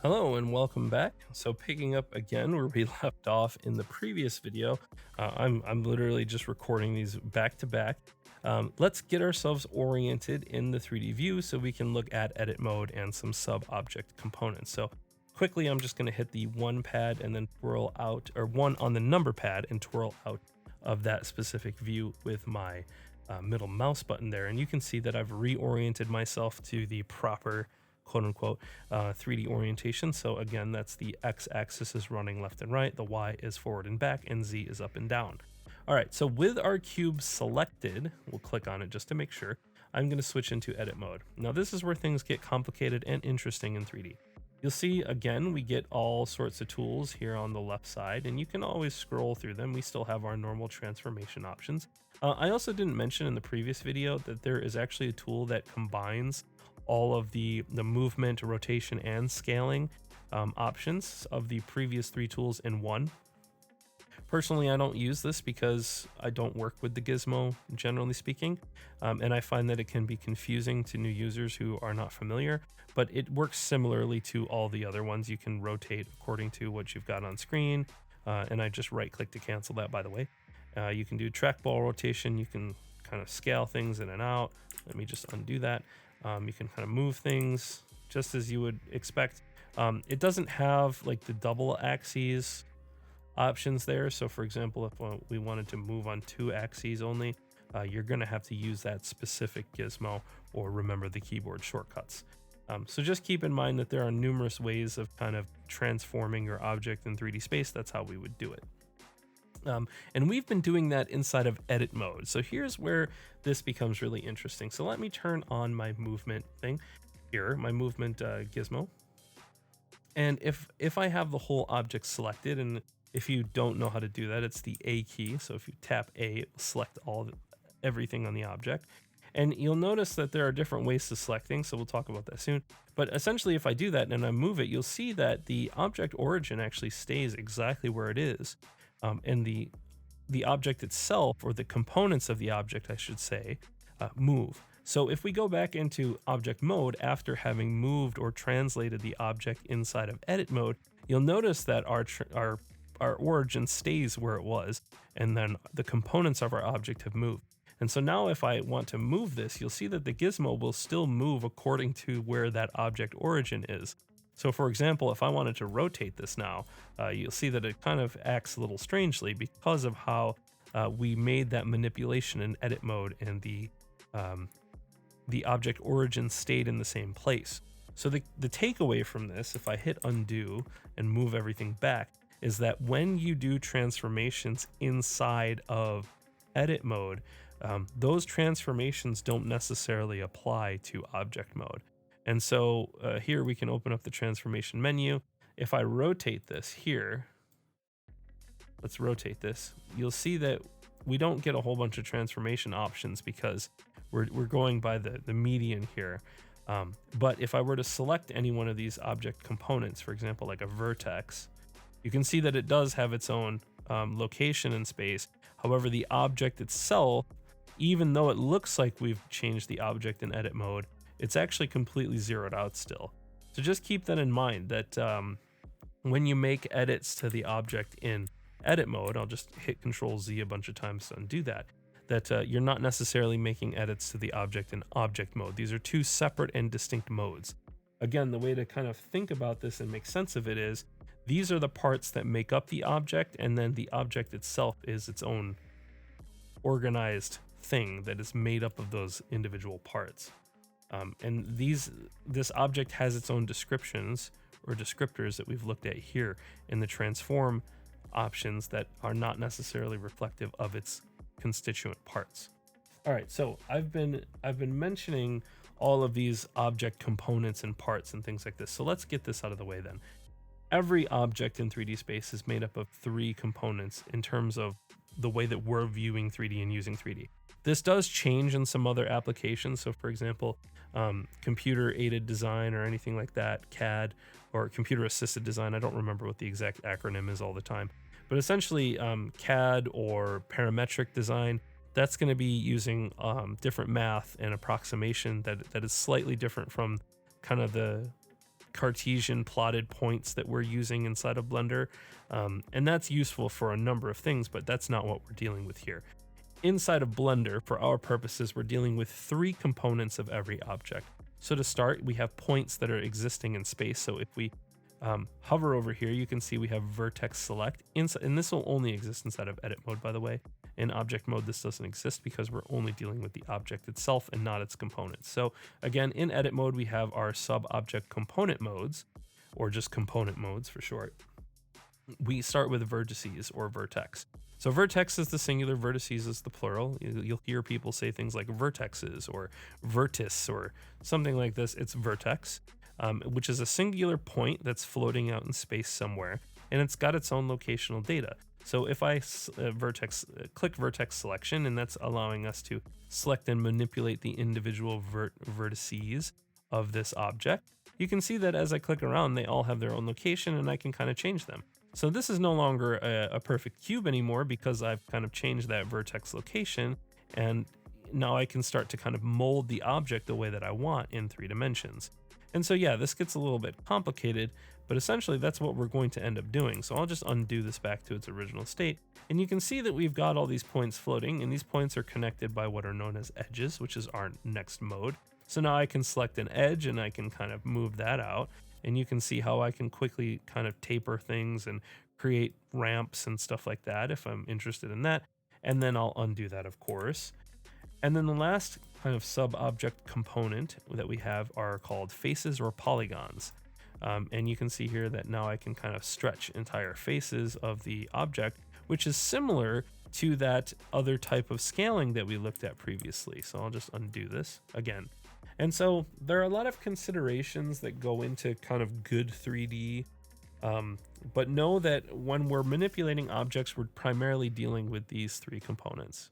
Hello and welcome back. So picking up again where we left off in the previous video, I'm literally just recording these back to back. Let's get ourselves oriented in the 3D view so we can look at edit mode and some sub object components. So quickly, I'm just going to hit the one pad and then twirl out, or one on the number pad and twirl out of that specific view with my middle mouse button there. And you can see that I've reoriented myself to the proper quote unquote 3D orientation. So again, that's the X axis is running left and right, the Y is forward and back, and Z is up and down. All right, so with our cube selected, we'll click on it just to make sure. I'm going to switch into edit mode. Now this is where things get complicated and interesting in 3D. You'll see again, we get all sorts of tools here on the left side, and you can always scroll through them. We still have our normal transformation options. I also didn't mention in the previous video that there is actually a tool that combines all of the movement, rotation, and scaling options of the previous three tools in one. Personally, I don't use this because I don't work with the gizmo, generally speaking, and I find that it can be confusing to new users who are not familiar, but it works similarly to all the other ones. You can rotate according to what you've got on screen, and I just right-click to cancel that, by the way. You can do trackball rotation, you can kind of scale things in and out. Let me just undo that. You can kind of move things just as you would expect. It doesn't have like the double axes options there. So for example, if we wanted to move on 2 axes only, you're going to have to use that specific gizmo or remember the keyboard shortcuts. So just keep in mind that there are numerous ways of kind of transforming your object in 3D space. That's how we would do it. And we've been doing that inside of edit mode. So here's where this becomes really interesting. So let me turn on my movement thing here, my movement gizmo. And if I have the whole object selected, and if you don't know how to do that, it's the A key. So if you tap A, it will select everything on the object. And you'll notice that there are different ways to select things, so we'll talk about that soon. But essentially, if I do that and I move it, you'll see that the object origin actually stays exactly where it is. And the object itself, or the components of the object, I should say, move. So if we go back into object mode after having moved or translated the object inside of edit mode, you'll notice that our origin stays where it was, and then the components of our object have moved. And so now if I want to move this, you'll see that the gizmo will still move according to where that object origin is. So for example, if I wanted to rotate this now, you'll see that it kind of acts a little strangely because of how we made that manipulation in edit mode, and the object origin stayed in the same place. So the takeaway from this, if I hit undo and move everything back, is that when you do transformations inside of edit mode, those transformations don't necessarily apply to object mode. And so here we can open up the transformation menu. If I rotate this here, let's rotate this, you'll see that we don't get a whole bunch of transformation options because we're going by the median here. But if I were to select any one of these object components, for example, like a vertex, you can see that it does have its own location in space. However, the object itself, even though it looks like we've changed the object in edit mode, it's actually completely zeroed out still. So just keep that in mind, that when you make edits to the object in edit mode, I'll just hit Control Z a bunch of times to undo that, you're not necessarily making edits to the object in object mode. These are two separate and distinct modes. Again, the way to kind of think about this and make sense of it is, these are the parts that make up the object, and then the object itself is its own organized thing that is made up of those individual parts. And this object has its own descriptions or descriptors that we've looked at here in the transform options that are not necessarily reflective of its constituent parts. All right, so I've been mentioning all of these object components and parts and things like this. So let's get this out of the way then. Every object in 3D space is made up of 3 components in terms of the way that we're viewing 3D and using 3D. This does change in some other applications. So for example, computer aided design or anything like that, CAD or computer assisted design. I don't remember what the exact acronym is all the time, but essentially CAD or parametric design, that's going to be using different math and approximation that is slightly different from kind of the Cartesian plotted points that we're using inside of Blender. And that's useful for a number of things, but that's not what we're dealing with here. Inside of Blender, for our purposes, we're dealing with 3 components of every object. So to start, we have points that are existing in space. So if we hover over here, you can see we have vertex select, and this will only exist inside of edit mode, by the way. In object mode, this doesn't exist because we're only dealing with the object itself and not its components. So again, in edit mode, we have our sub-object component modes, or just component modes for short. We start with vertices or vertex. So vertex is the singular, vertices is the plural. You'll hear people say things like vertexes or vertice or something like this. It's vertex, which is a singular point that's floating out in space somewhere, and it's got its own locational data. So if I click vertex selection, and that's allowing us to select and manipulate the individual vertices of this object, you can see that as I click around, they all have their own location, and I can kind of change them. So this is no longer a perfect cube anymore because I've kind of changed that vertex location, and now I can start to kind of mold the object the way that I want in 3 dimensions. And so yeah, this gets a little bit complicated, but essentially that's what we're going to end up doing. So I'll just undo this back to its original state, and you can see that we've got all these points floating, and these points are connected by what are known as edges, which is our next mode. So now I can select an edge and I can kind of move that out. And you can see how I can quickly kind of taper things and create ramps and stuff like that if I'm interested in that. And then I'll undo that, of course. And then the last kind of sub-object component that we have are called faces or polygons. And you can see here that now I can kind of stretch entire faces of the object, which is similar to that other type of scaling that we looked at previously. So I'll just undo this again. And so there are a lot of considerations that go into kind of good 3D, but know that when we're manipulating objects, we're primarily dealing with these 3 components.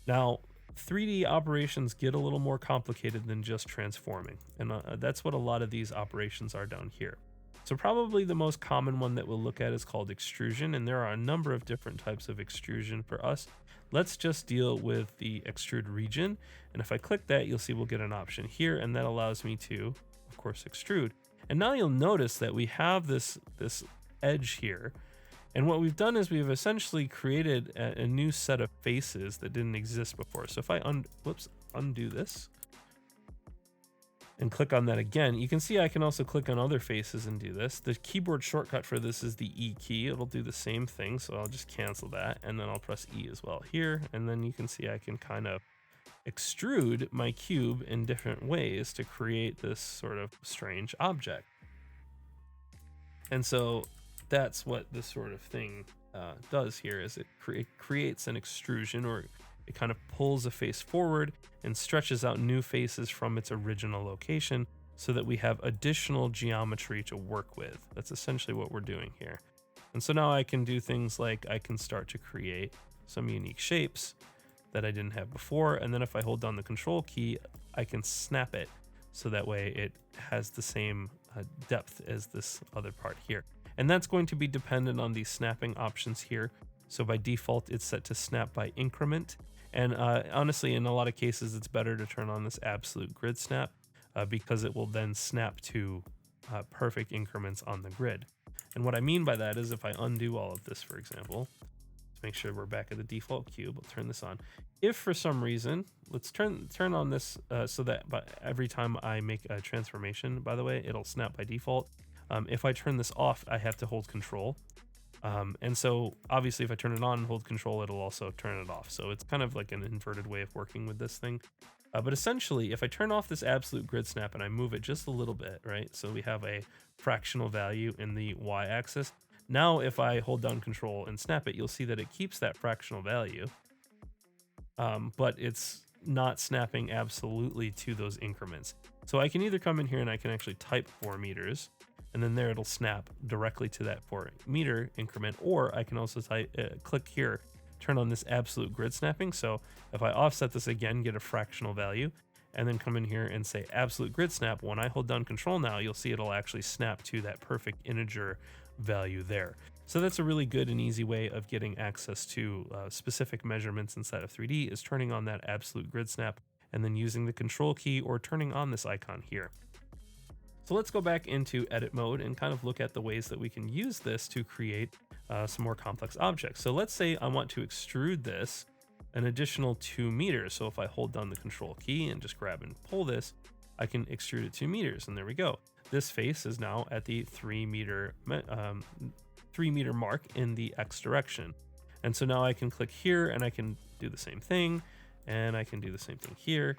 Now, 3D operations get a little more complicated than just transforming, and that's what a lot of these operations are down here. So probably the most common one that we'll look at is called extrusion, and there are a number of different types of extrusion for us. Let's just deal with the extrude region, and if I click that, you'll see we'll get an option here, and that allows me to, of course, extrude. And now you'll notice that we have this edge here, and what we've done is we've essentially created a new set of faces that didn't exist before. So if I undo this and click on that again, you can see I can also click on other faces and do this. The keyboard shortcut for this is the E key. It'll do the same thing, so I'll just cancel that, and then I'll press E as well here, and then you can see I can kind of extrude my cube in different ways to create this sort of strange object. And so that's what this sort of thing does here, is it creates an extrusion, or it kind of pulls a face forward and stretches out new faces from its original location so that we have additional geometry to work with. That's essentially what we're doing here. And so now I can do things like I can start to create some unique shapes that I didn't have before. And then if I hold down the control key, I can snap it so that way it has the same depth as this other part here. And that's going to be dependent on these snapping options here. So by default, it's set to snap by increment. And honestly, in a lot of cases, it's better to turn on this absolute grid snap because it will then snap to perfect increments on the grid. And what I mean by that is if I undo all of this, for example, let's make sure we're back at the default cube. I'll turn this on. If for some reason, let's turn on this so that every time I make a transformation, by the way, it'll snap by default. If I turn this off, I have to hold control. And so obviously if I turn it on and hold control, it'll also turn it off. So it's kind of like an inverted way of working with this thing. But essentially, if I turn off this absolute grid snap and I move it just a little bit, right? So we have a fractional value in the y-axis. Now, if I hold down control and snap it, you'll see that it keeps that fractional value, but it's not snapping absolutely to those increments. So I can either come in here and I can actually type 4 meters, and then there it'll snap directly to that 4 meter increment, or I can also click here, turn on this absolute grid snapping. So if I offset this again, get a fractional value, and then come in here and say absolute grid snap, when I hold down control now, you'll see it'll actually snap to that perfect integer value there. So that's a really good and easy way of getting access to specific measurements inside of 3D, is turning on that absolute grid snap and then using the control key or turning on this icon here. So let's go back into edit mode and kind of look at the ways that we can use this to create some more complex objects. So let's say I want to extrude this an additional 2 meters. So if I hold down the control key and just grab and pull this, I can extrude it 2 meters, and there we go. This face is now at the 3 meter mark in the X direction. And so now I can click here and I can do the same thing, and I can do the same thing here.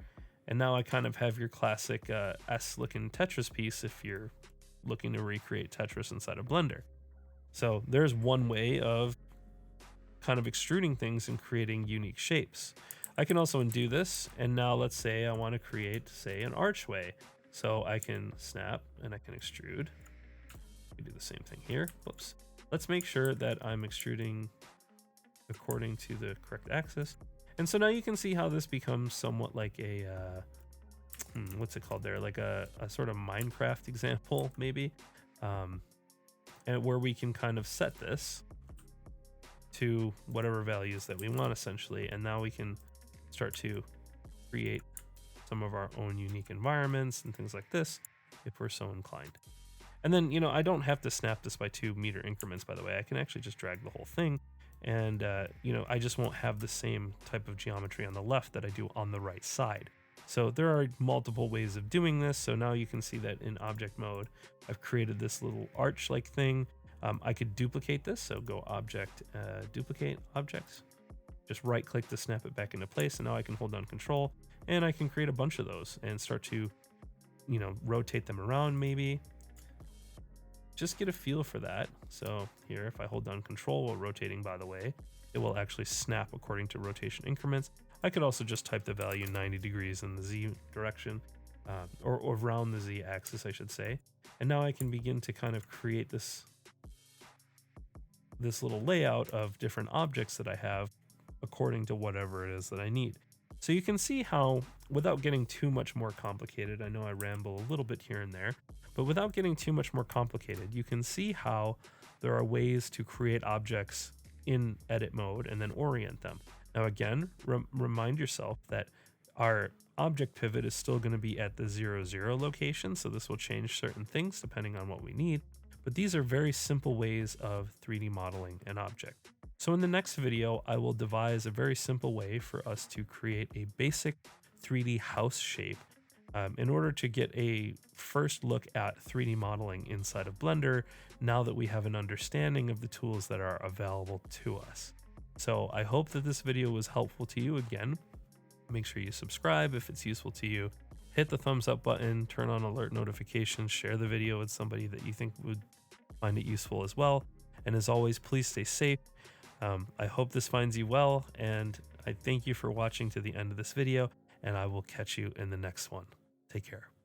And now I kind of have your classic S-looking Tetris piece if you're looking to recreate Tetris inside of Blender. So there's one way of kind of extruding things and creating unique shapes. I can also undo this, and now let's say I want to create, say, an archway. So I can snap and I can extrude. We do the same thing here. Whoops. Let's make sure that I'm extruding according to the correct axis. And so now you can see how this becomes somewhat like a, what's it called there? Like a sort of Minecraft example, maybe. And where we can kind of set this to whatever values that we want, essentially. And now we can start to create some of our own unique environments and things like this, if we're so inclined. And then, you know, I don't have to snap this by 2 meter increments, by the way. I can actually just drag the whole thing. And, you know, I just won't have the same type of geometry on the left that I do on the right side. So there are multiple ways of doing this. So now you can see that in object mode, I've created this little arch-like thing. I could duplicate this. So go object, duplicate objects, just right click to snap it back into place. And now I can hold down control and I can create a bunch of those and start to, you know, rotate them around maybe. Just get a feel for that. So here, if I hold down control while rotating, by the way, it will actually snap according to rotation increments. I could also just type the value 90 degrees in the Z direction, or around the Z axis, I should say. And now I can begin to kind of create this little layout of different objects that I have according to whatever it is that I need. So you can see how, without getting too much more complicated, I know I ramble a little bit here and there, but without getting too much more complicated, you can see how there are ways to create objects in edit mode and then orient them. Now again, remind yourself that our object pivot is still going to be at the 0, 0 location, so this will change certain things depending on what we need, but these are very simple ways of 3D modeling an object. So in the next video, I will devise a very simple way for us to create a basic 3D house shape in order to get a first look at 3D modeling inside of Blender, now that we have an understanding of the tools that are available to us. So I hope that this video was helpful to you. Again, make sure you subscribe if it's useful to you. Hit the thumbs up button, turn on alert notifications, share the video with somebody that you think would find it useful as well. And as always, please stay safe. I hope this finds you well, and I thank you for watching to the end of this video, and I will catch you in the next one. Take care.